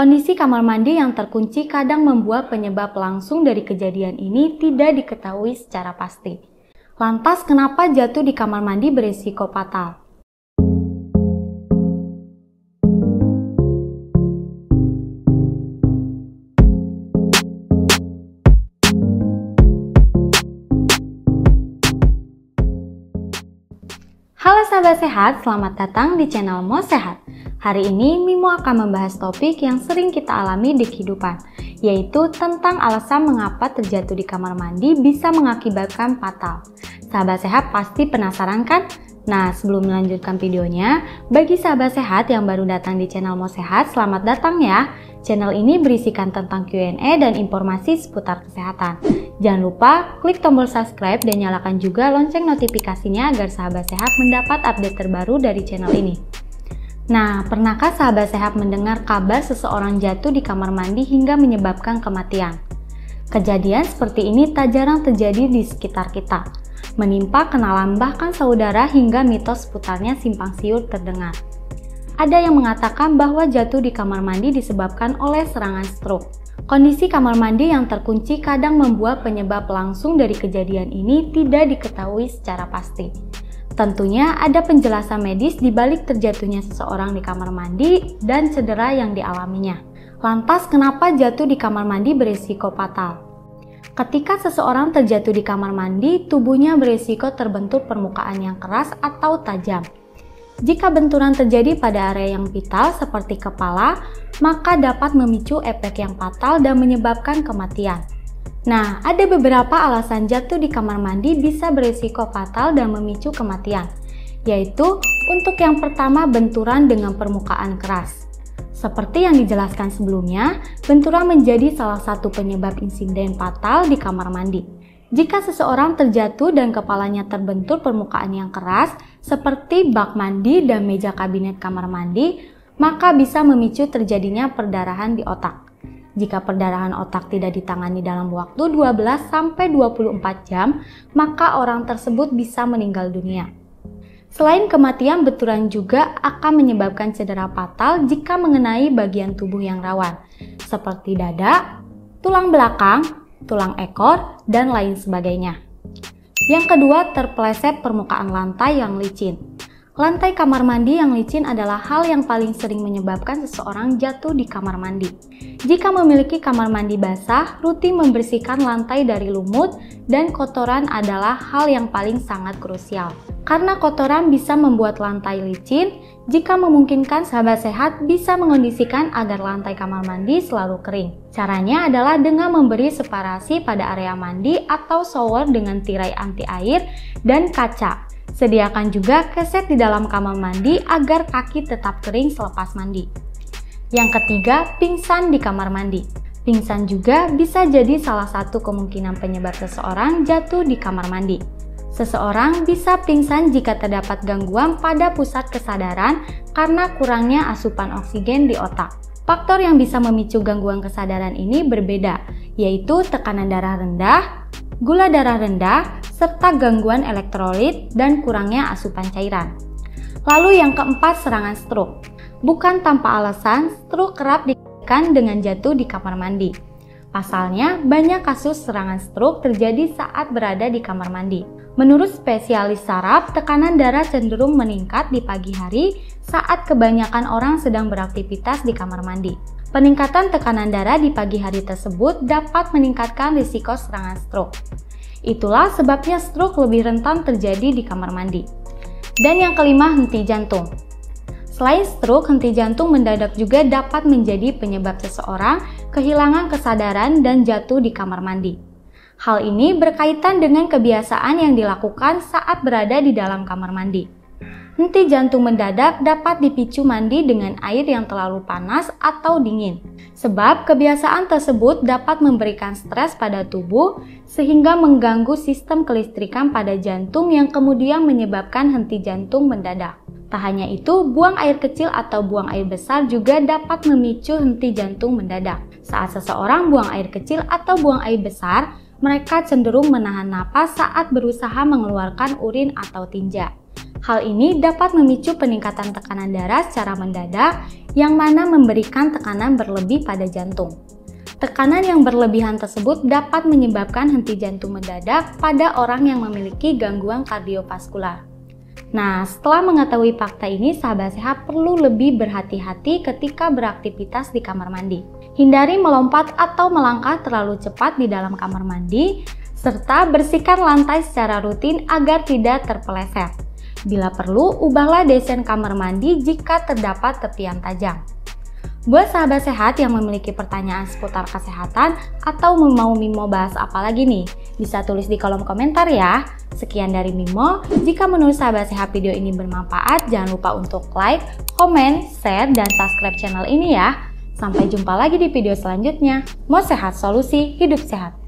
Kondisi kamar mandi yang terkunci kadang membuat penyebab langsung dari kejadian ini tidak diketahui secara pasti. Lantas, kenapa jatuh di kamar mandi berisiko fatal? Halo sahabat sehat, selamat datang di channel Mo Sehat. Hari ini Mimo akan membahas topik yang sering kita alami di kehidupan, yaitu tentang alasan mengapa terjatuh di kamar mandi bisa mengakibatkan fatal. Sahabat sehat pasti penasaran kan? Nah, sebelum melanjutkan videonya, bagi sahabat sehat yang baru datang di channel Mo Sehat, selamat datang ya. Channel ini berisikan tentang Q&A dan informasi seputar kesehatan. Jangan lupa klik tombol subscribe dan nyalakan juga lonceng notifikasinya agar sahabat sehat mendapat update terbaru dari channel ini. Nah, pernahkah sahabat sehat mendengar kabar seseorang jatuh di kamar mandi hingga menyebabkan kematian? Kejadian seperti ini tak jarang terjadi di sekitar kita. Menimpa kenalan bahkan saudara hingga mitos seputarnya simpang siur terdengar. Ada yang mengatakan bahwa jatuh di kamar mandi disebabkan oleh serangan stroke. Kondisi kamar mandi yang terkunci kadang membuat penyebab langsung dari kejadian ini tidak diketahui secara pasti. Tentunya ada penjelasan medis di balik terjatuhnya seseorang di kamar mandi dan cedera yang dialaminya. Lantas, kenapa jatuh di kamar mandi berisiko fatal? Ketika seseorang terjatuh di kamar mandi, tubuhnya berisiko terbentur permukaan yang keras atau tajam. Jika benturan terjadi pada area yang vital seperti kepala, maka dapat memicu efek yang fatal dan menyebabkan kematian. Nah, ada beberapa alasan jatuh di kamar mandi bisa berisiko fatal dan memicu kematian, yaitu untuk yang pertama benturan dengan permukaan keras. Seperti yang dijelaskan sebelumnya, benturan menjadi salah satu penyebab insiden fatal di kamar mandi. Jika seseorang terjatuh dan kepalanya terbentur permukaan yang keras, seperti bak mandi dan meja kabinet kamar mandi, maka bisa memicu terjadinya perdarahan di otak. Jika perdarahan otak tidak ditangani dalam waktu 12-24 jam, maka orang tersebut bisa meninggal dunia. Selain kematian, benturan juga akan menyebabkan cedera fatal jika mengenai bagian tubuh yang rawan, seperti dada, tulang belakang, tulang ekor, dan lain sebagainya. Yang kedua, terpeleset permukaan lantai yang licin. Lantai kamar mandi yang licin adalah hal yang paling sering menyebabkan seseorang jatuh di kamar mandi. Jika memiliki kamar mandi basah, rutin membersihkan lantai dari lumut dan kotoran adalah hal yang paling sangat krusial. Karena kotoran bisa membuat lantai licin, jika memungkinkan sahabat sehat bisa mengondisikan agar lantai kamar mandi selalu kering. Caranya adalah dengan memberi separasi pada area mandi atau shower dengan tirai anti air dan kaca. Sediakan juga keset di dalam kamar mandi agar kaki tetap kering selepas mandi. Yang ketiga, pingsan di kamar mandi. Pingsan juga bisa jadi salah satu kemungkinan penyebab seseorang jatuh di kamar mandi. Seseorang bisa pingsan jika terdapat gangguan pada pusat kesadaran karena kurangnya asupan oksigen di otak. Faktor yang bisa memicu gangguan kesadaran ini berbeda, yaitu tekanan darah rendah, gula darah rendah, serta gangguan elektrolit dan kurangnya asupan cairan. Lalu yang keempat, serangan stroke. Bukan tanpa alasan, stroke kerap dikaitkan dengan jatuh di kamar mandi. Pasalnya, banyak kasus serangan stroke terjadi saat berada di kamar mandi. Menurut spesialis saraf, tekanan darah cenderung meningkat di pagi hari saat kebanyakan orang sedang beraktivitas di kamar mandi. Peningkatan tekanan darah di pagi hari tersebut dapat meningkatkan risiko serangan stroke. Itulah sebabnya stroke lebih rentan terjadi di kamar mandi. Dan yang kelima, henti jantung. Selain stroke, henti jantung mendadak juga dapat menjadi penyebab seseorang kehilangan kesadaran dan jatuh di kamar mandi. Hal ini berkaitan dengan kebiasaan yang dilakukan saat berada di dalam kamar mandi. Henti jantung mendadak dapat dipicu mandi dengan air yang terlalu panas atau dingin. Sebab kebiasaan tersebut dapat memberikan stres pada tubuh sehingga mengganggu sistem kelistrikan pada jantung yang kemudian menyebabkan henti jantung mendadak. Tak hanya itu, buang air kecil atau buang air besar juga dapat memicu henti jantung mendadak. Saat seseorang buang air kecil atau buang air besar, mereka cenderung menahan napas saat berusaha mengeluarkan urin atau tinja. Hal ini dapat memicu peningkatan tekanan darah secara mendadak yang mana memberikan tekanan berlebih pada jantung. Tekanan yang berlebihan tersebut dapat menyebabkan henti jantung mendadak pada orang yang memiliki gangguan kardiovaskular. Nah, setelah mengetahui fakta ini, sahabat sehat perlu lebih berhati-hati ketika beraktivitas di kamar mandi. Hindari melompat atau melangkah terlalu cepat di dalam kamar mandi, serta bersihkan lantai secara rutin agar tidak terpeleset. Bila perlu, ubahlah desain kamar mandi jika terdapat tepian tajam. Buat sahabat sehat yang memiliki pertanyaan seputar kesehatan atau mau Mimo bahas apa lagi nih, bisa tulis di kolom komentar ya. Sekian dari Mimo, jika menurut sahabat sehat video ini bermanfaat, jangan lupa untuk like, komen, share, dan subscribe channel ini ya. Sampai jumpa lagi di video selanjutnya. Mau sehat, solusi hidup sehat.